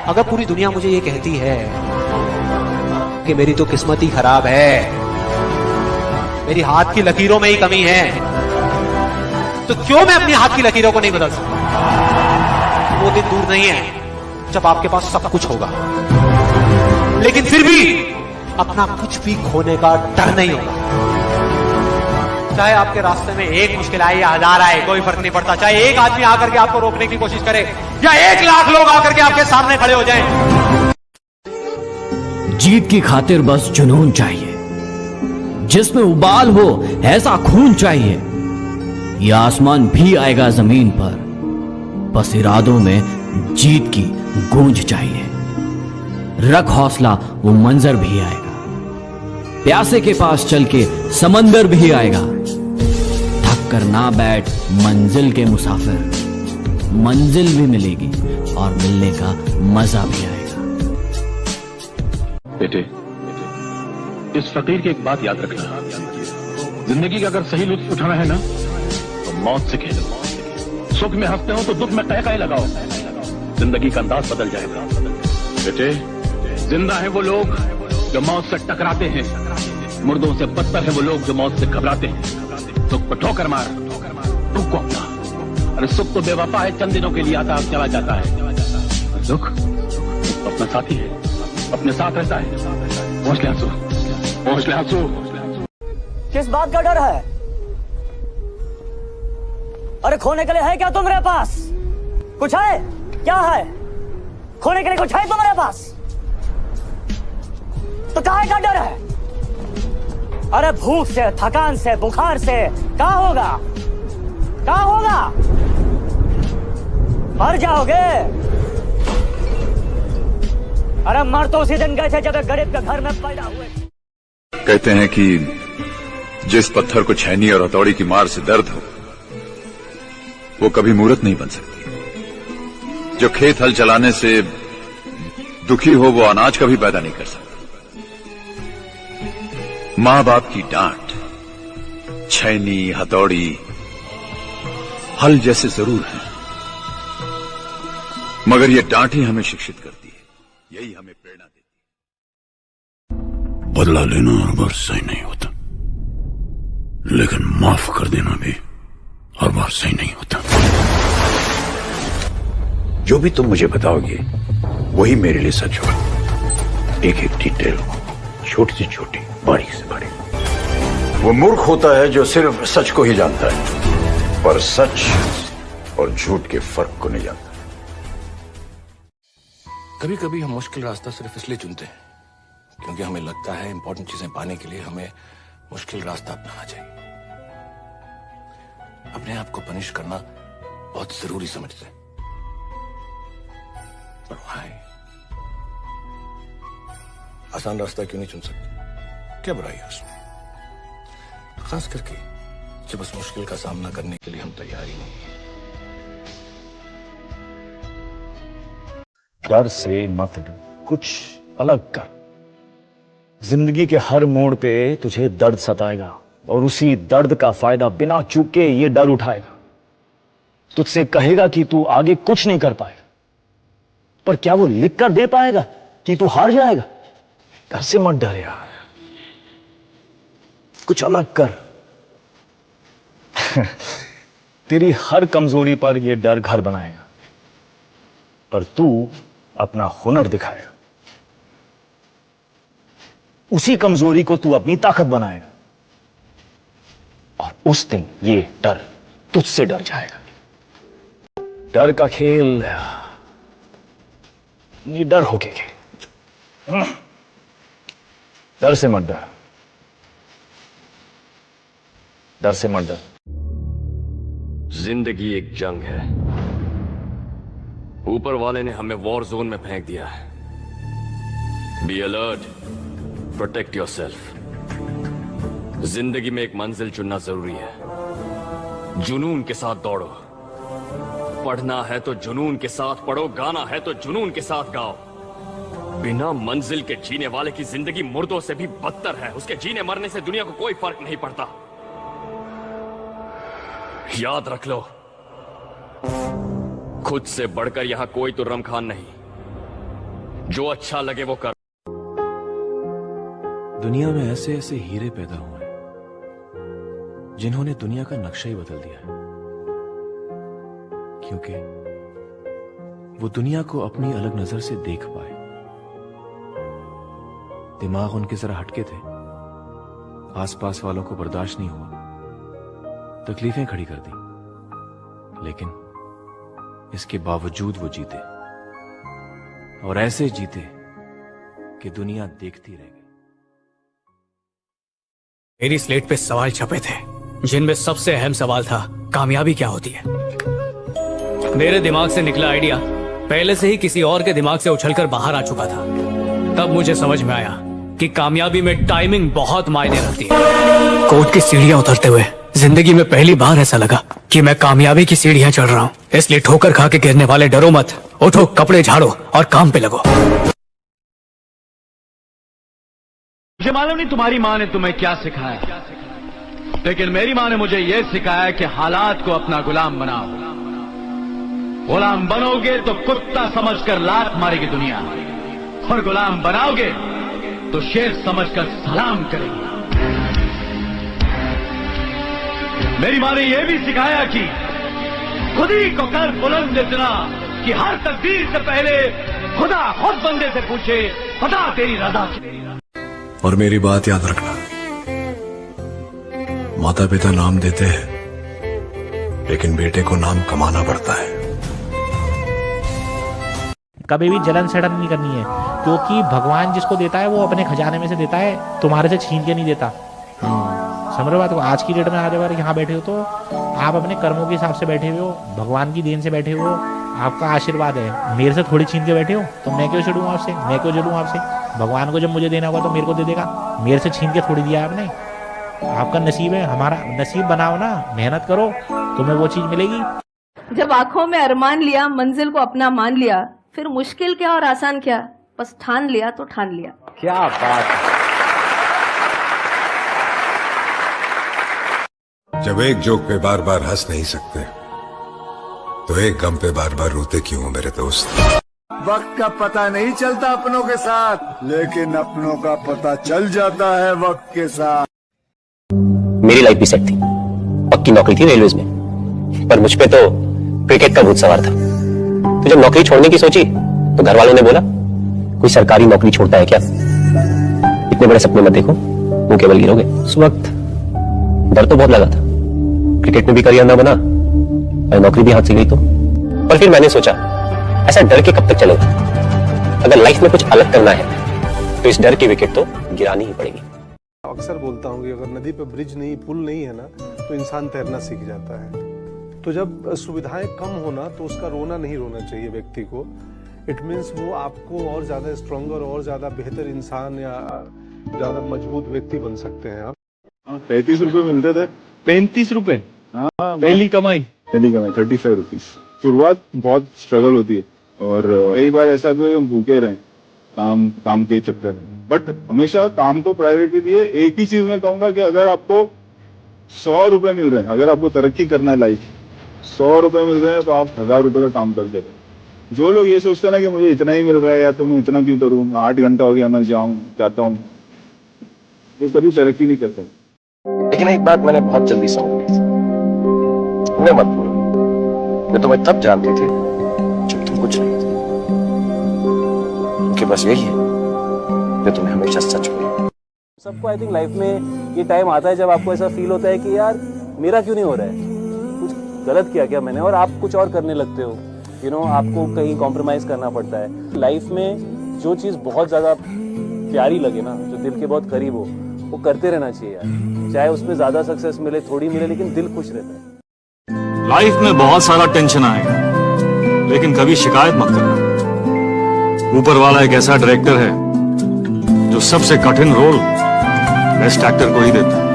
अगर पूरी दुनिया मुझे ये कहती है कि मेरी तो किस्मत ही खराब है, मेरी हाथ की लकीरों में ही कमी है, तो क्यों मैं अपनी हाथ की लकीरों को नहीं बदल सकता? वो दिन दूर नहीं है जब आपके पास सब कुछ होगा, लेकिन फिर भी अपना कुछ भी खोने का डर नहीं होगा। चाहे आपके रास्ते में एक मुश्किल आए या 1000 आए, कोई फर्क नहीं पड़ता। चाहे एक आदमी आकर के आपको रोकने की कोशिश करे या 1 लाख लोग आकर के आपके सामने खड़े हो जाएं। जीत की खातिर बस जुनून चाहिए, जिसमें उबाल हो ऐसा खून चाहिए। ये आसमान भी आएगा जमीन पर, बस इरादों में जीत की गूंज चाहिए। रख हौसला, वो मंजर भी आएगा। प्यासे के पास चल के समंदर भी आएगा। थक कर ना बैठ मंजिल के मुसाफिर, मंजिल भी मिलेगी और मिलने का मजा भी आएगा। बेटे, इस फकीर की एक बात याद रखना, जिंदगी का अगर सही लुत्फ उठाना है ना तो मौत से खेलो। सुख में हंसते हो तो दुख में कह लगाओ, जिंदगी का अंदाज बदल जाएगा। बेटे, जिंदा है वो लोग जो मौत से टकराते हैं, मुर्दों से बदतर है वो लोग जो मौत से घबराते हैं। दुख को ठोकर मार, दुख को अपना। अरे सुख तो बेवफा है, चंद दिनों के लिए आता चला जाता है। दुख तो अपना साथी है, अपने साथ रहता है। पहुंच ले आंसू, पहुंच ले आंसू। किस बात का डर है? अरे खोने के लिए है क्या तुम्हारे पास? कुछ है? क्या है? खोने के लिए कुछ है तुम्हारे पास? तो काहे का डर है? अरे भूख से, थकान से, बुखार से क्या होगा? क्या होगा? मर जाओगे। अरे मर तो उसी दिन गए थे जब एक गरीब के घर में पैदा हुए। कहते हैं कि जिस पत्थर को छैनी और हथौड़ी की मार से दर्द हो, वो कभी मूर्त नहीं बन सकती। जो खेत हल चलाने से दुखी हो, वो अनाज कभी पैदा नहीं कर सकता। मां बाप की डांट, छैनी, हथौड़ी, हल जैसे जरूर है, मगर ये डांट ही हमें शिक्षित करती है, यही हमें प्रेरणा देती है। बदला लेना हर बार सही नहीं होता, लेकिन माफ कर देना भी हर बार सही नहीं होता। जो भी तुम मुझे बताओगे वही मेरे लिए सच होगा। एक एक डिटेल, छोटी से छोटी, बारीक से बारीक। वो मूर्ख होता है जो सिर्फ सच को ही जानता है, पर सच और झूठ के फर्क को नहीं जानता। कभी कभी हम मुश्किल रास्ता सिर्फ इसलिए चुनते हैं क्योंकि हमें लगता है इंपॉर्टेंट चीजें पाने के लिए हमें मुश्किल रास्ता अपनाना चाहिए। अपने आप को पनिश करना बहुत जरूरी समझते हैं, पर why? आसान रास्ता क्यों नहीं चुन सकते? क्या बुराई है उसमें? खास करके जब उस मुश्किल का सामना करने के लिए हम तैयार ही नहीं हैं। डर से मत डर, कुछ अलग कर। जिंदगी के हर मोड़ पे तुझे दर्द सताएगा और उसी दर्द का फायदा बिना चूके ये डर उठाएगा। तुझसे कहेगा कि तू आगे कुछ नहीं कर पाएगा, पर क्या वो लिख कर दे पाएगा कि तू हार जाएगा? डर से मत डर यार, कुछ अलग कर। तेरी हर कमजोरी पर यह डर घर बनाएगा, पर तू अपना हुनर दिखाएगा। उसी कमजोरी को तू अपनी ताकत बनाएगा, और उस दिन ये डर तुझसे डर जाएगा। डर का खेल निडर होके खेल। डर से मत डर, डर से मत डर। जिंदगी एक जंग है, ऊपर वाले ने हमें वॉर जोन में फेंक दिया है। Be alert, protect yourself. जिंदगी में एक मंजिल चुनना जरूरी है। जुनून के साथ दौड़ो। पढ़ना है तो जुनून के साथ पढ़ो, गाना है तो जुनून के साथ गाओ। बिना मंजिल के जीने वाले की जिंदगी मुर्दों से भी बदतर है। उसके जीने मरने से दुनिया को कोई फर्क नहीं पड़ता। याद रख लो, खुद से बढ़कर यहां कोई तुर्रम खान नहीं। जो अच्छा लगे वो कर। दुनिया में ऐसे ऐसे हीरे पैदा हुए हैं जिन्होंने दुनिया का नक्शा ही बदल दिया है, क्योंकि वो दुनिया को अपनी अलग नजर से देख पाए। दिमाग उनके जरा हटके थे, आसपास वालों को बर्दाश्त नहीं हुआ, तकलीफें खड़ी कर दी, लेकिन इसके बावजूद वो जीते, और ऐसे जीते कि दुनिया देखती रह गई। मेरी स्लेट पे सवाल छपे थे जिनमें सबसे अहम सवाल था कामयाबी क्या होती है। मेरे दिमाग से निकला आइडिया पहले से ही किसी और के दिमाग से उछलकर बाहर आ चुका था। तब मुझे समझ में आया कि कामयाबी में टाइमिंग बहुत मायने रखती है। कोर्ट की सीढ़ियां उतरते हुए जिंदगी में पहली बार ऐसा लगा कि मैं कामयाबी की सीढ़ियां चढ़ रहा हूँ। इसलिए ठोकर खा के गिरने वाले डरो मत, उठो, कपड़े झाड़ो और काम पे लगो। मुझे मालूम नहीं तुम्हारी माँ ने तुम्हें क्या सिखाया, लेकिन मेरी माँ ने मुझे यह सिखाया कि हालात को अपना गुलाम बनाओ। गुलाम बनोगे तो कुत्ता समझकर लात मारेगी दुनिया, और गुलाम बनाओगे तो शेर समझकर सलाम करेगी। मेरी माँ ने यह भी सिखाया कि खुद ही को कर बुलंद इतना कि हर तकदीर से पहले खुदा खुद बंदे से पूछे, खुदा तेरी रजा क्या? और मेरी बात याद रखना, माता पिता नाम देते हैं, लेकिन बेटे को नाम कमाना पड़ता है। कभी भी जलन सड़न नहीं करनी है, क्योंकि भगवान जिसको देता है वो अपने खजाने में से देता है, तुम्हारे से छीन के नहीं देता। समझ रहे बात को? आज की डेट में आज अगर यहाँ बैठे हो तो आप अपने कर्मों के हिसाब से बैठे हुए हो, भगवान की देन से बैठे हो, आपका आशीर्वाद है। मेरे से थोड़ी छीन के बैठे हो तो मैं क्यों छूटूँ आपसे, मैं क्यों जुड़ूँ आपसे? भगवान को जब मुझे देना होगा तो मेरे को दे देगा, मेरे से छीन के थोड़ी दिया आपने। आपका नसीब है, हमारा नसीब बनाओ ना, मेहनत करो, तुम्हें वो चीज मिलेगी। जब आंखों में अरमान लिया, मंजिल को अपना मान लिया, फिर मुश्किल क्या और आसान क्या, बस ठान लिया तो ठान लिया। क्या बात है। जब एक जोक पे बार बार हंस नहीं सकते तो एक गम पे बार बार रोते क्यों हो मेरे दोस्त? वक्त का पता नहीं चलता अपनों के साथ, लेकिन अपनों का पता चल जाता है वक्त के साथ। मेरी लाइफ भी सेट थी, पक्की नौकरी थी रेलवेज में, पर मुझ पे तो क्रिकेट का भूत सवार था। तो जब नौकरी छोड़ने की सोची तो घर वालों ने बोला, कोई सरकारी नौकरी छोड़ता है क्या? इतने बड़े सपने मत देखो, मुंह केवल गिरोगे। उस वक्त डर तो बहुत लगा था, क्रिकेट में भी करियर ना बना और नौकरी भी हाथ से गई तो। पर फिर मैंने सोचा, ऐसा डर के कब तक चलेगा? अगर लाइफ में कुछ अलग करना है तो इस डर की विकेट तो गिरानी ही पड़ेगी। अक्सर बोलता हूँ कि अगर नदी पे ब्रिज नहीं, पुल नहीं है ना, तो इंसान तैरना सीख जाता है। तो जब सुविधाएं कम होना तो उसका रोना नहीं रोना चाहिए व्यक्ति को। इट मीन्स वो आपको और ज्यादा स्ट्रॉन्गर और ज्यादा बेहतर इंसान या ज्यादा मजबूत व्यक्ति बन सकते हैं आप। 35 रुपए मिलते थे। 35 रुपए? हाँ, पहली कमाई 35 रुपीज। शुरुआत बहुत स्ट्रगल होती है, और कई बार ऐसा भी हम भूखे रहे काम के चक्कर में। बट हमेशा काम को प्रायोरिटी दिए। एक ही चीज मैं कहूंगा कि अगर आपको 100 रुपए मिल रहे हैं, अगर आपको तरक्की करना है लाइफ, 100 रुपए मिल रहे हैं तो आप 1000 रुपए का काम करते रहे। जो लोग ये सोचते हैं ना कि मुझे इतना ही मिल रहा है या तो मैं इतना क्यों करूँ, 8 घंटा हो गया मैं जाता हूँ, ये कभी तरक्की नहीं करते। लेकिन एक बात मैंने बहुत जल्दी समझ ली, मैं मत बोलो, मैं तुम्हें तब जानती थी जब तुम कुछ नहीं थे, क्योंकि बस यही है जो तुम्हें हमेशा सच बोले। सबको आई थिंक लाइफ में ये टाइम आता है जब आपको ऐसा फील होता है कि यार मेरा क्यों नहीं हो रहा है, कुछ गलत किया क्या मैंने, और आप कुछ और करने लगते हो। आपको कहीं कॉम्प्रोमाइज करना पड़ता है। लाइफ में जो चीज बहुत ज्यादा प्यारी लगे ना, जो दिल के बहुत करीब हो, वो करते रहना चाहिए यार। चाहे उसमें ज्यादा सक्सेस मिले, थोड़ी मिले, लेकिन दिल खुश रहता है। लाइफ में बहुत सारा टेंशन आएगा, लेकिन कभी शिकायत मत करना। ऊपर वाला एक ऐसा डायरेक्टर है जो सबसे कठिन रोल बेस्ट एक्टर को ही देता है।